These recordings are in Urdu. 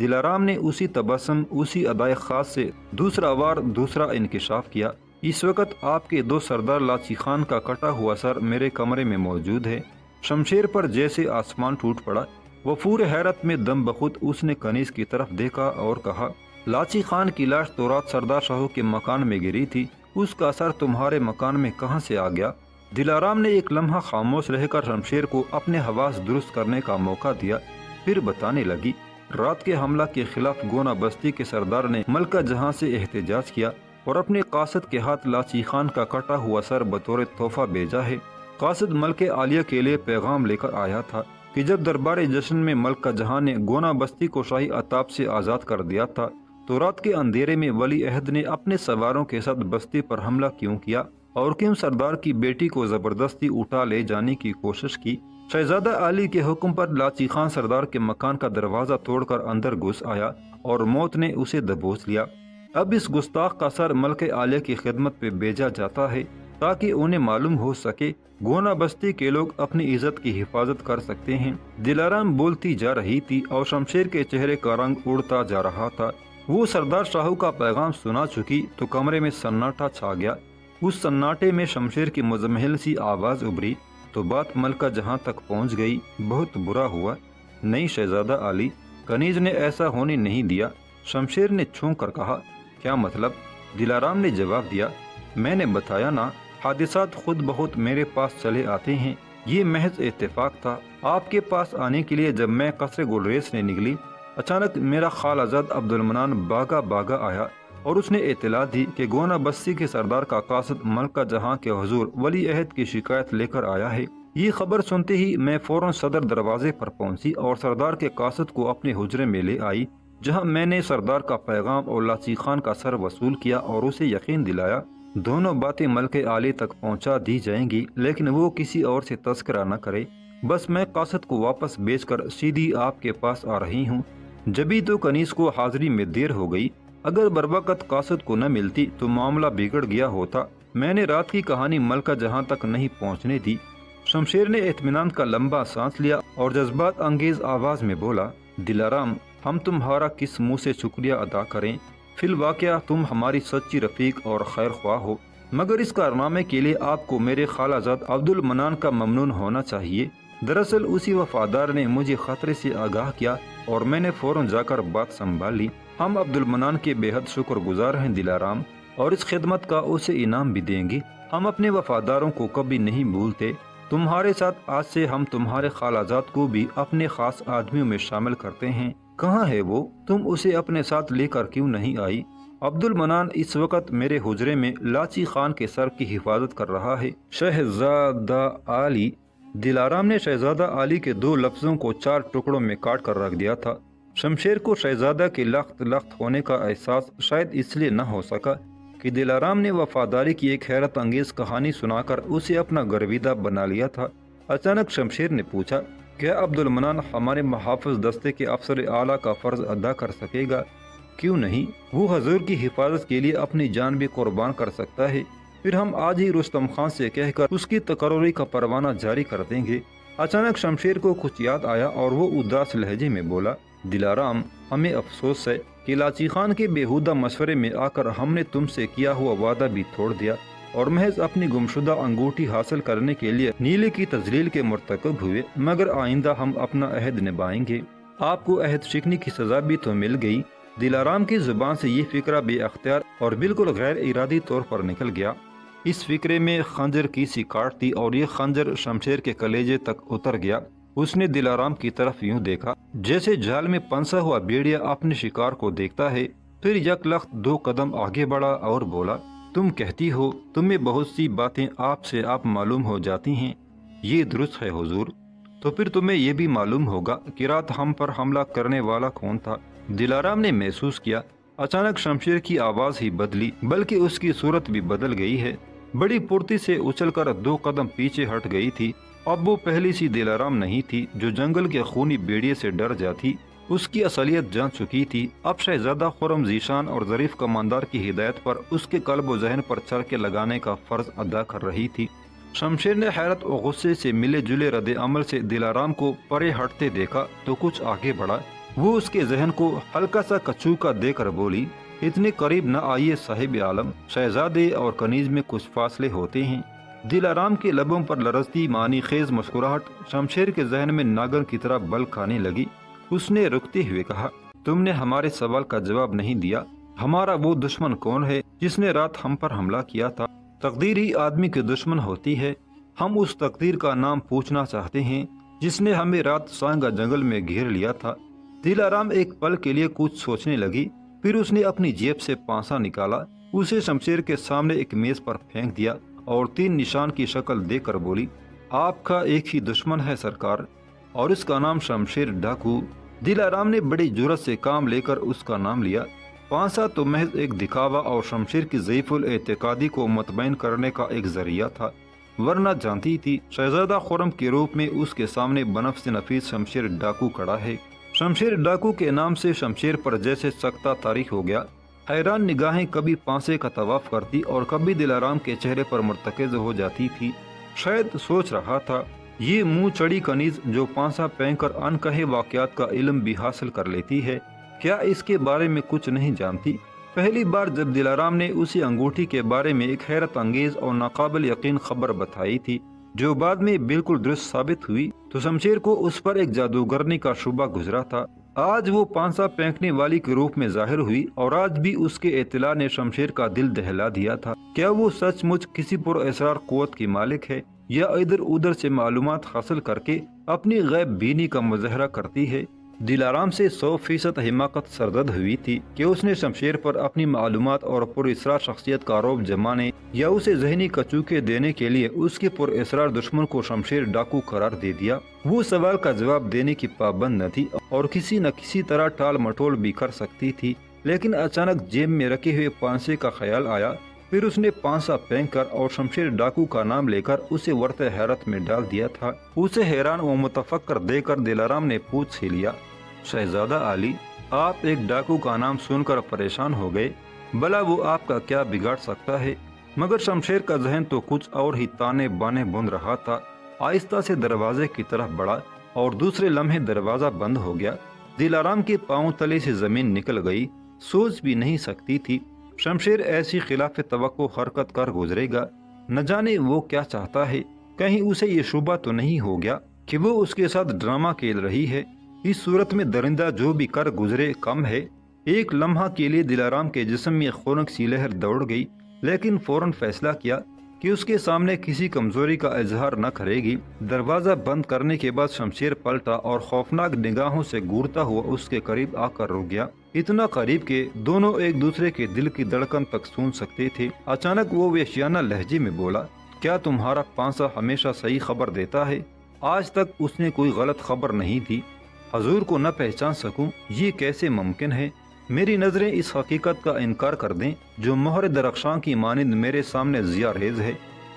دلارام نے اسی تبسم اسی ادائے خاص سے دوسرا وار دوسرا انکشاف کیا۔ اس وقت آپ کے دو سردار لاچی خان کا کٹا ہوا سر میرے کمرے میں موجود ہے۔ شمشیر پر جیسے آسمان ٹوٹ پڑا۔ وفور حیرت میں دم بخود اس نے کنیز کی طرف دیکھا اور کہا، لاچی خان کی لاش تو رات سردار شاہو کے مکان میں گری تھی، اس کا سر تمہارے مکان میں کہاں سے آ گیا؟ دلارام نے ایک لمحہ خاموش رہ کر شمشیر کو اپنے حواس درست کرنے کا موقع دیا، پھر بتانے لگی، رات کے حملہ کے خلاف گونا بستی کے سردار نے ملکہ جہاں سے احتجاج کیا اور اپنے قاصد کے ہاتھ لاچی خان کا کٹا ہوا سر بطور تحفہ بھیجا ہے۔ قاصد ملکہ عالیہ کے لیے پیغام لے کر آیا تھا کہ جب دربار جشن میں ملکہ جہاں نے گونا بستی کو شاہی عتاب سے آزاد کر دیا تھا تو رات کے اندھیرے میں ولی عہد نے اپنے سواروں کے ساتھ بستی پر حملہ کیوں کیا اور کیوں سردار کی بیٹی کو زبردستی اٹھا لے جانے کی کوشش کی؟ شہزادہ علی کے حکم پر لاچی خان سردار کے مکان کا دروازہ توڑ کر اندر گھس آیا اور موت نے اسے دبوچ لیا۔ اب اس گستاخ کا سر ملکہ عالیہ کی خدمت پہ بھیجا جاتا ہے تاکہ انہیں معلوم ہو سکے گونا بستی کے لوگ اپنی عزت کی حفاظت کر سکتے ہیں۔ دلارام بولتی جا رہی تھی اور شمشیر کے چہرے کا رنگ اڑتا جا رہا تھا۔ وہ سردار شاہو کا پیغام سنا چکی تو کمرے میں سناٹا چھا گیا۔ اس سناٹے میں شمشیر کی مزمحل سی آواز ابھری تو بات ملکہ جہاں تک پہنچ گئی۔ بہت برا ہوا۔ نہیں شہزادہ علی، کنیز نے ایسا ہونے نہیں دیا، شمشیر نے چھونک کر کہا۔ کیا مطلب؟ دلارام نے جواب دیا، میں نے بتایا نا، حادثات خود بخود میرے پاس چلے آتے ہیں، یہ محض اتفاق تھا۔ آپ کے پاس آنے کے لیے جب میں قصر گلریز نے نکلی، اچانک میرا خالہ زاد عبد المنان باغا باغا آیا اور اس نے اطلاع دی کہ گونا بستی کے سردار کا قاصد ملکہ جہاں کے حضور ولی عہد کی شکایت لے کر آیا ہے۔ یہ خبر سنتے ہی میں فوراً صدر دروازے پر پہنچی اور سردار کے قاصد کو اپنے حجرے میں لے آئی، جہاں میں نے سردار کا پیغام اور لاچی خان کا سر وصول کیا اور اسے یقین دلایا دونوں باتیں ملکہ عالی تک پہنچا دی جائیں گی، لیکن وہ کسی اور سے تذکرہ نہ کرے۔ بس میں قاصد کو واپس بیچ کر سیدھی آپ کے پاس آ رہی ہوں۔ جبھی تو کنیز کو حاضری میں دیر ہو گئی، اگر بروقت قاصد کو نہ ملتی تو معاملہ بگڑ گیا ہوتا۔ میں نے رات کی کہانی ملکہ جہاں تک نہیں پہنچنے دی۔ شمشیر نے اطمینان کا لمبا سانس لیا اور جذبات انگیز آواز میں بولا، دلارام، ہم تمہارا کس منہ سے شکریہ ادا کریں؟ فی الواقعہ تم ہماری سچی رفیق اور خیر خواہ ہو، مگر اس کارنامے کے لیے آپ کو میرے خالہ زاد عبد المنان کا ممنون ہونا چاہیے۔ دراصل اسی وفادار نے مجھے خطرے سے آگاہ کیا اور میں نے فوراً جا کر بات سنبھال لی۔ ہم عبد المنان کے بے حد شکر گزار ہیں دلارام، اور اس خدمت کا اسے انعام بھی دیں گے۔ ہم اپنے وفاداروں کو کبھی نہیں بھولتے۔ تمہارے ساتھ آج سے ہم تمہارے خالہ زاد کو بھی اپنے خاص آدمیوں میں شامل کرتے ہیں۔ کہاں ہے وہ؟ تم اسے اپنے ساتھ لے کر کیوں نہیں آئی؟ عبد المنان اس وقت میرے حجرے میں لاچی خان کے سر کی حفاظت کر رہا ہے۔ شہزادہ علی۔ دلارام نے شہزادہ علی کے دو لفظوں کو چار ٹکڑوں میں کاٹ کر رکھ دیا تھا۔ شمشیر کو شہزادہ کے لخت لخت ہونے کا احساس شاید اس لیے نہ ہو سکا کہ دلارام نے وفاداری کی ایک حیرت انگیز کہانی سنا کر اسے اپنا گرویدہ بنا لیا تھا۔ اچانک شمشیر نے پوچھا، کیا عبد المنان ہمارے محافظ دستے کے افسر اعلیٰ کا فرض ادا کر سکے گا؟ کیوں نہیں، وہ حضور کی حفاظت کے لیے اپنی جان بھی قربان کر سکتا ہے۔ پھر ہم آج ہی رستم خان سے کہہ کر اس کی تقرری کا پروانہ جاری کر دیں گے۔ اچانک شمشیر کو کچھ یاد آیا اور وہ اداس لہجے میں بولا، دلارام، ہمیں افسوس ہے کہ لاچی خان کے بیہودہ مشورے میں آ کر ہم نے تم سے کیا ہوا وعدہ بھی توڑ دیا اور محض اپنی گمشدہ انگوٹھی حاصل کرنے کے لیے نیلے کی تذلیل کے مرتکب ہوئے، مگر آئندہ ہم اپنا عہد نبھائیں گے۔ آپ کو عہد شکنی کی سزا بھی تو مل گئی۔ دلارام کی زبان سے یہ فکرہ بے اختیار اور بالکل غیر ارادی طور پر نکل گیا۔ اس فکرے میں خنجر کی سی کاٹ تھی اور یہ خنجر شمشیر کے کلیجے تک اتر گیا۔ اس نے دلارام کی طرف یوں دیکھا جیسے جال میں پنسا ہوا بھیڑیا اپنے شکار کو دیکھتا ہے، پھر یک لخت دو قدم آگے بڑھا اور بولا، تم کہتی ہو تمہیں بہت سی باتیں آپ سے آپ معلوم ہو جاتی ہیں، یہ درست ہے حضور، تو پھر تمہیں یہ بھی معلوم ہوگا کہ رات ہم پر حملہ کرنے والا کون تھا۔ دلارام نے محسوس کیا اچانک شمشیر کی آواز ہی بدلی بلکہ اس کی صورت بھی بدل گئی ہے۔ بڑی پھرتی سے اچھل کر دو قدم پیچھے ہٹ گئی تھی۔ اب وہ پہلی سی دلارام نہیں تھی جو جنگل کے خونی بیڑیے سے ڈر جاتی، اس کی اصلیت جان چکی تھی۔ اب شہزادہ خرم ذیشان اور ظریف کماندار کی ہدایت پر اس کے قلب و ذہن پر چرکے لگانے کا فرض ادا کر رہی تھی۔ شمشیر نے حیرت و غصے سے ملے جلے رد عمل سے دلارام کو پرے ہٹتے دیکھا تو کچھ آگے بڑھا۔ وہ اس کے ذہن کو ہلکا سا کچوکا دے کر بولی، اتنے قریب نہ آئیے صاحب عالم، شہزادے اور کنیز میں کچھ فاصلے ہوتے ہیں۔ دلارام کے لبوں پر لرزتی معنی خیز مسکراہٹ شمشیر کے ذہن میں ناگر کی طرح بل کھانے لگی۔ اس نے رکتے ہوئے کہا، تم نے ہمارے سوال کا جواب نہیں دیا۔ ہمارا وہ دشمن کون ہے جس نے رات ہم پر حملہ کیا تھا؟ تقدیر ہی آدمی کی دشمن ہوتی ہے۔ ہم اس تقدیر کا نام پوچھنا چاہتے ہیں جس نے ہمیں رات سانگا جنگل میں گھیر لیا تھا۔ دلارام ایک پل کے لیے کچھ سوچنے لگی، پھر اس نے اپنی جیب سے پانسا نکالا، اسے شمشیر کے سامنے ایک میز پر پھینک دیا اور 3 نشان کی شکل دے کر بولی، آپ کا ایک ہی دشمن ہے سرکار، اور اس کا نام شمشیر ڈاکو۔ دلارام نے بڑی جرت سے کام لے کر اس کا نام لیا۔ پانسا تو محض ایک دکھاوا اور شمشیر کی ضعیف الاعتقادی کو مطمئن کرنے کا ایک ذریعہ تھا، ورنہ جانتی تھی شہزادہ خرم کے روپ میں اس کے سامنے بنفس نفیس شمشیر ڈاکو کھڑا ہے۔ شمشیر ڈاکو کے نام سے شمشیر پر جیسے سکتہ تاریخ ہو گیا۔ حیران نگاہیں کبھی پانسے کا طواف کرتی اور کبھی دلارام کے چہرے پر مرتکز ہو جاتی تھی۔ شاید سوچ رہا تھا، یہ منہ چڑی کنیز جو پانسا پھینک کر ان کہے واقعات کا علم بھی حاصل کر لیتی ہے، کیا اس کے بارے میں کچھ نہیں جانتی؟ پہلی بار جب دلارام نے اسی انگوٹھی کے بارے میں ایک حیرت انگیز اور ناقابل یقین خبر بتائی تھی جو بعد میں بالکل درست ثابت ہوئی، تو شمشیر کو اس پر ایک جادوگرنی کا شبہ گزرا تھا۔ آج وہ پانسا پھینکنے والی کے روپ میں ظاہر ہوئی اور آج بھی اس کے اطلاع نے شمشیر کا دل دہلا دیا تھا۔ کیا وہ سچ مچ کسی پر اسرار قوت کی مالک ہے، یا ادھر ادھر سے معلومات حاصل کر کے اپنی غیب بینی کا مظاہرہ کرتی ہے؟ دلارام سے 100% حماقت سرزد ہوئی تھی کہ اس نے شمشیر پر اپنی معلومات اور پر اسرار شخصیت کا رعب جمانے یا اسے ذہنی کچوکے دینے کے لیے اس کے پر اسرار دشمن کو شمشیر ڈاکو قرار دے دیا۔ وہ سوال کا جواب دینے کی پابند نہ تھی اور کسی نہ کسی طرح ٹال مٹول بھی کر سکتی تھی، لیکن اچانک جیب میں رکھے ہوئے پانسے کا خیال آیا۔ پھر اس نے پانسا پھینک کر اور شمشیر ڈاکو کا نام لے کر اسے ورط حیرت میں ڈال دیا تھا۔ اسے حیران و متفکر دے کر دلارام نے پوچھ ہی لیا، شہزادہ عالی، آپ ایک ڈاکو کا نام سن کر پریشان ہو گئے، بھلا وہ آپ کا کیا بگاڑ سکتا ہے؟ مگر شمشیر کا ذہن تو کچھ اور ہی تانے بانے بن رہا تھا۔ آہستہ سے دروازے کی طرف بڑھا اور دوسرے لمحے دروازہ بند ہو گیا۔ دلارام کے پاؤں تلے سے زمین نکل گئی۔ سوچ بھی نہیں سکتی تھی شمشیر ایسی خلاف توقع حرکت کر گزرے گا۔ نہ جانے وہ کیا چاہتا ہے، کہیں اسے یہ شبہ تو نہیں ہو گیا کہ وہ اس کے ساتھ ڈرامہ کھیل رہی ہے؟ اس صورت میں درندہ جو بھی کر گزرے کم ہے۔ ایک لمحہ کے لیے دلارام کے جسم میں خونک سی لہر دوڑ گئی، لیکن فوراً فیصلہ کیا کہ اس کے سامنے کسی کمزوری کا اظہار نہ کرے گی۔ دروازہ بند کرنے کے بعد شمشیر پلٹا اور خوفناک نگاہوں سے گورتا ہوا اس کے قریب آ کر رک گیا، اتنا قریب کہ دونوں ایک دوسرے کے دل کی دھڑکن تک سن سکتے تھے۔ اچانک وہ وحشیانہ لہجے میں بولا، کیا تمہارا پانسا ہمیشہ صحیح خبر دیتا ہے؟ آج تک اس نے کوئی غلط خبر نہیں دی۔ حضور کو نہ پہچان سکوں، یہ کیسے ممکن ہے؟ میری نظریں اس حقیقت کا انکار کر دیں جو مہر درخشاں کی مانند میرے سامنے ضیاء ریز ہے۔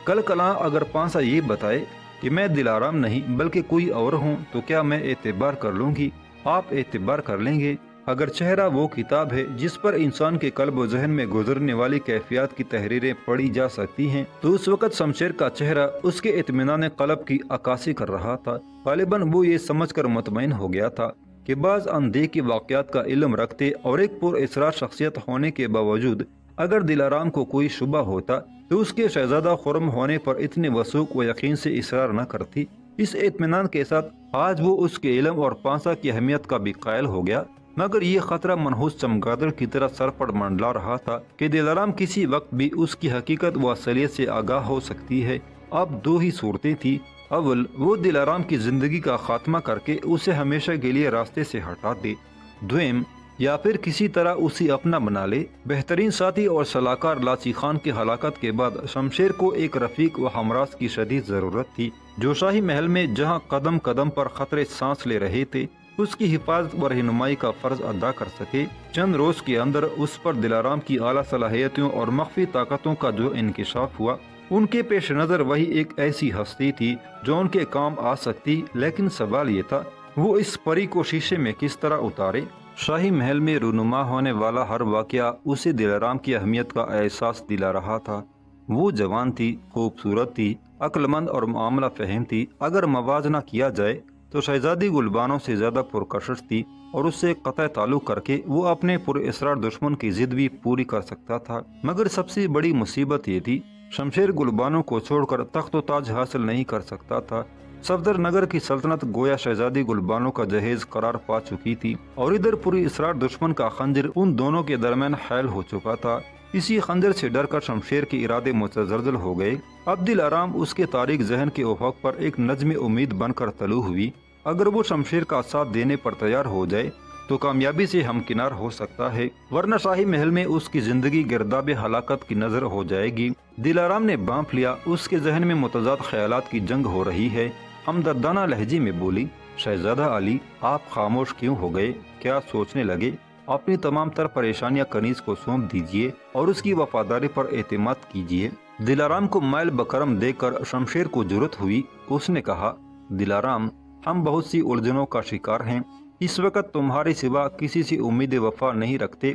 کل کلاں اگر پانسا یہ بتائے کہ میں دلارام نہیں بلکہ کوئی اور ہوں تو کیا میں اعتبار کر لوں گی؟ آپ اعتبار کر لیں گے؟ اگر چہرہ وہ کتاب ہے جس پر انسان کے قلب و ذہن میں گزرنے والی کیفیات کی تحریریں پڑھی جا سکتی ہیں، تو اس وقت شمشیر کا چہرہ اس کے اطمینان قلب کی عکاسی کر رہا تھا۔ غالباً وہ یہ سمجھ کر مطمئن ہو گیا تھا کہ بعض اندیکھی واقعات کا علم رکھتے اور ایک پر اسرار شخصیت ہونے کے باوجود اگر دلارام کو کوئی شبہ ہوتا تو اس کے شہزادہ خرم ہونے پر اتنے وثوق و یقین سے اصرار نہ کرتی۔ اس اطمینان کے ساتھ آج وہ اس کے علم اور پانسا کی اہمیت کا بھی قائل ہو گیا، مگر یہ خطرہ منحوس چمگادڑ کی طرح سر پر منڈلا رہا تھا کہ دلارام کسی وقت بھی اس کی حقیقت و اصلیت سے آگاہ ہو سکتی ہے۔ اب دو ہی صورتیں تھیں، اول وہ دلارام کی زندگی کا خاتمہ کر کے اسے ہمیشہ کے لیے راستے سے ہٹا دے، دویم یا پھر کسی طرح اسے اپنا بنا لے۔ بہترین ساتھی اور صلاحکار لاچی خان کی ہلاکت کے بعد شمشیر کو ایک رفیق و ہمراز کی شدید ضرورت تھی جو شاہی محل میں جہاں قدم قدم پر خطرے سانس لے رہے تھے اس کی حفاظت و رہنمائی کا فرض ادا کر سکے۔ چند روز کے اندر اس پر دلارام کی اعلیٰ صلاحیتوں اور مخفی طاقتوں کا جو انکشاف ہوا، ان کے پیش نظر وہی ایک ایسی ہستی تھی جو ان کے کام آ سکتی، لیکن سوال یہ تھا وہ اس پری کو شیشے میں کس طرح اتارے۔ شاہی محل میں رونما ہونے والا ہر واقعہ اسے دلارام کی اہمیت کا احساس دلا رہا تھا۔ وہ جوان تھی، خوبصورت تھی، عقل مند اور معاملہ فہم تھی۔ اگر موازنہ کیا جائے تو شہزادی گلبانوں سے زیادہ پرکشش تھی۔ اور اس سے قطع تعلق کر کے وہ اپنے پراسرار دشمن کی ضد بھی پوری کر سکتا تھا۔ مگر سب سے بڑی مصیبت یہ تھی، شمشیر گل بانو کو چھوڑ کر تخت و تاج حاصل نہیں کر سکتا تھا۔ صفدر نگر کی سلطنت گویا شہزادی گل بانو کا جہیز قرار پا چکی تھی، اور ادھر پوری اسرار دشمن کا خنجر ان دونوں کے درمیان حائل ہو چکا تھا۔ اسی خنجر سے ڈر کر شمشیر کے ارادے متزلزل ہو گئے۔ اب دل آرام اس کے تاریک ذہن کے افق پر ایک نجم امید بن کر طلوع ہوئی۔ اگر وہ شمشیر کا ساتھ دینے پر تیار ہو جائے تو کامیابی سے ہمکنار ہو سکتا ہے، ورنہ شاہی محل میں اس کی زندگی گرداب ہلاکت کی نظر ہو جائے گی۔ دل آرام نے بانپ لیا، اس کے ذہن میں متضاد خیالات کی جنگ ہو رہی ہے۔ ہمدردانہ لہجے میں بولی، شہزادہ علی، آپ خاموش کیوں ہو گئے؟ کیا سوچنے لگے؟ اپنی تمام تر پریشانیاں کنیز کو سونپ دیجیے اور اس کی وفاداری پر اعتماد کیجیے۔ دلارام کو مائل بکرم دیکھ کر شمشیر کو جرأت ہوئی۔ اس نے کہا، دلارام، ہم بہت سی الجھنوں کا شکار ہیں۔ اس وقت تمہارے سوا کسی سے امید وفا نہیں رکھتے،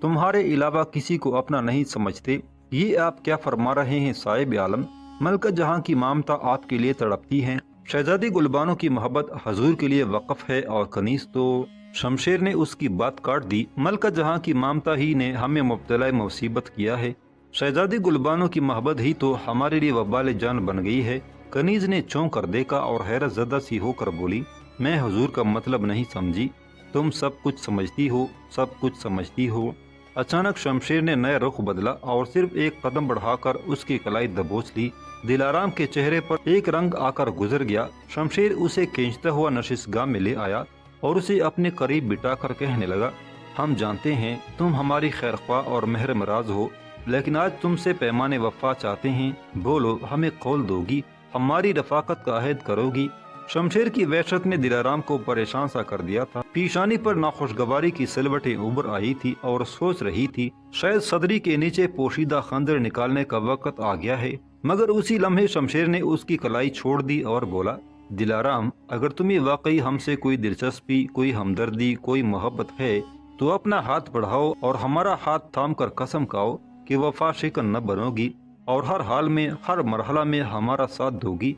تمہارے علاوہ کسی کو اپنا نہیں سمجھتے۔ یہ آپ کیا فرما رہے ہیں صاحب عالم؟ ملکہ جہاں کی مامتا آپ کے لیے تڑپتی ہیں، شہزادی گل بانو کی محبت حضور کے لیے وقف ہے، اور کنیز تو… شمشیر نے اس کی بات کاٹ دی۔ ملکہ جہاں کی مامتا ہی نے ہمیں مبتلا مصیبت کیا ہے، شہزادی گل بانو کی محبت ہی تو ہمارے لیے وبال جان بن گئی ہے۔ کنیز نے چونک کر دیکھا اور حیرت زدہ سی ہو کر بولی، میں حضور کا مطلب نہیں سمجھی۔ تم سب کچھ سمجھتی ہو، سب کچھ سمجھتی ہو۔ اچانک شمشیر نے نیا رخ بدلا اور صرف ایک قدم بڑھا کر اس کی کلائی دبوچ لی۔ دلارام کے چہرے پر ایک رنگ آ کر گزر گیا۔ شمشیر اسے کھینچتا ہوا نشستگاہ میں لے آیا اور اسے اپنے قریب بٹا کر کہنے لگا، ہم جانتے ہیں تم ہماری خیرخواہ اور مہر مراز ہو، لیکن آج تم سے پیمان وفا چاہتے ہیں۔ بولو، ہمیں قول دو گی، ہماری رفاقت کا عہد کرو گی؟ شمشیر کی وحشت نے دلارام کو پریشان سا کر دیا تھا۔ پیشانی پر ناخوشگواری کی سلوٹیں ابھر آئی تھی اور سوچ رہی تھی، شاید صدری کے نیچے پوشیدہ خنجر نکالنے کا وقت آ گیا ہے۔ مگر اسی لمحے شمشیر نے اس کی کلائی چھوڑ دی اور بولا، دلارام، اگر تمہیں واقعی ہم سے کوئی دلچسپی، کوئی ہمدردی، کوئی محبت ہے تو اپنا ہاتھ بڑھاؤ اور ہمارا ہاتھ تھام کر قسم کھاؤ کہ وفا شکن نہ بنو گی اور ہر حال میں، ہر مرحلہ میں ہمارا ساتھ دو گی۔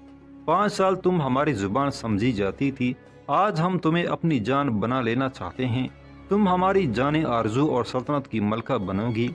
5 سال تم ہماری زبان سمجھی جاتی تھی، آج ہم تمہیں اپنی جان بنا لینا چاہتے ہیں۔ تم ہماری جان آرزو اور سلطنت کی ملکہ بنو گی۔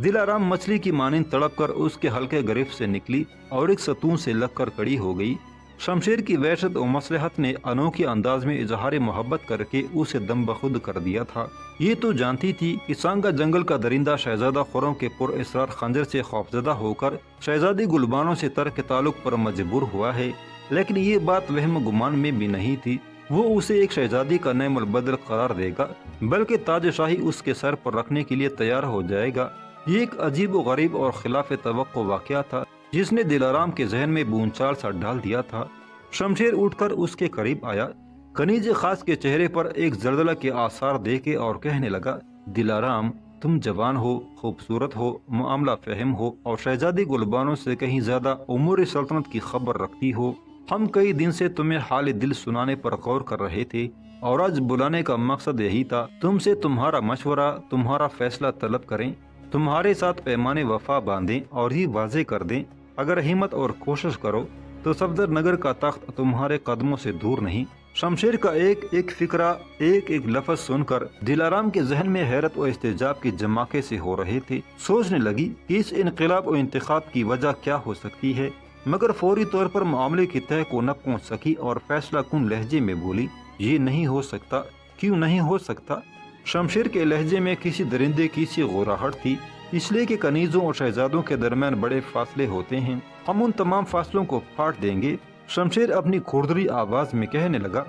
دلارام مچھلی کی مانند تڑپ کر اس کے ہلکے گرفت سے نکلی اور ایک ستون سے لگ کر کڑی ہو گئی۔ شمشیر کی وحشت و مصلحت نے انوکھے انداز میں اظہار محبت کر کے اسے دم بخود کر دیا تھا۔ یہ تو جانتی تھی کہ سانگا جنگل کا درندہ شہزادہ خرم کے پر اسرار خنجر سے خوفزدہ ہو کر شہزادی گل بانو سے ترک تعلق پر مجبور ہوا ہے، لیکن یہ بات وہم گمان میں بھی نہیں تھی۔ وہ اسے ایک شہزادی کا نعم البدل قرار دے گا، بلکہ تاج شاہی اس کے سر پر رکھنے کے لیے تیار ہو جائے گا۔ یہ ایک عجیب و غریب اور خلاف توقع واقعہ تھا جس نے دلارام کے ذہن میں بونچال سا ڈال دیا تھا۔ شمشیر اٹھ کر اس کے قریب آیا، کنیز خاص کے چہرے پر ایک زلزلہ کے آثار دیکھے اور کہنے لگا، دلارام، تم جوان ہو، خوبصورت ہو، معاملہ فہم ہو اور شہزادی گل بانو سے کہیں زیادہ امور سلطنت کی خبر رکھتی ہو۔ ہم کئی دن سے تمہیں حال دل سنانے پر غور کر رہے تھے اور آج بلانے کا مقصد یہی تھا، تم سے تمہارا مشورہ، تمہارا فیصلہ طلب کریں، تمہارے ساتھ پیمان وفا باندھیں اور یہ واضح کر دیں، اگر ہمت اور کوشش کرو تو صفدر نگر کا تخت تمہارے قدموں سے دور نہیں۔ شمشیر کا ایک ایک فکرہ، ایک ایک لفظ سن کر دلارام کے ذہن میں حیرت و استعجاب کے جماکے سے ہو رہے تھے۔ سوچنے لگی کہ اس انقلاب و انتخاب کی وجہ کیا ہو سکتی ہے، مگر فوری طور پر معاملے کی تہہ کو نہ پہنچ سکی اور فیصلہ کن لہجے میں بولی، یہ نہیں ہو سکتا۔ کیوں نہیں ہو سکتا؟ شمشیر کے لہجے میں کسی درندے کی سی غوراہٹ تھی، اس لیے کہ کنیزوں اور شہزادوں کے درمیان بڑے فاصلے ہوتے ہیں، ہم ان تمام فاصلوں کو پھاڑ دیں گے۔ شمشیر اپنی کھردری آواز میں کہنے لگا،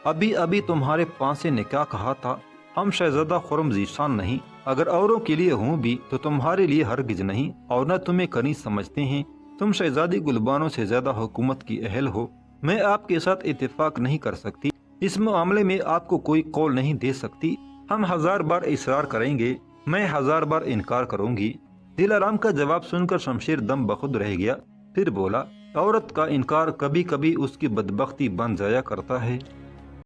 ابھی ابھی تمہارے پانسے نے کیا کہا تھا، ہم شہزادہ خرم ذیشان نہیں، اگر اوروں کے لیے ہوں بھی تو تمہارے لیے ہرگز نہیں، اور نہ تمہیں کنیز سمجھتے ہیں۔ تم شہزادی گل بانو سے زیادہ حکومت کی اہل ہو، میں آپ کے ساتھ اتفاق نہیں کر سکتی، اس معاملے میں آپ کو کوئی قول نہیں دے سکتی۔ ہم 1000 بار اصرار کریں گے، میں 1000 بار انکار کروں گی۔ دلارام کا جواب سن کر شمشیر دم بخود رہ گیا، پھر بولا، عورت کا انکار کبھی کبھی اس کی بدبختی بن جایا کرتا ہے۔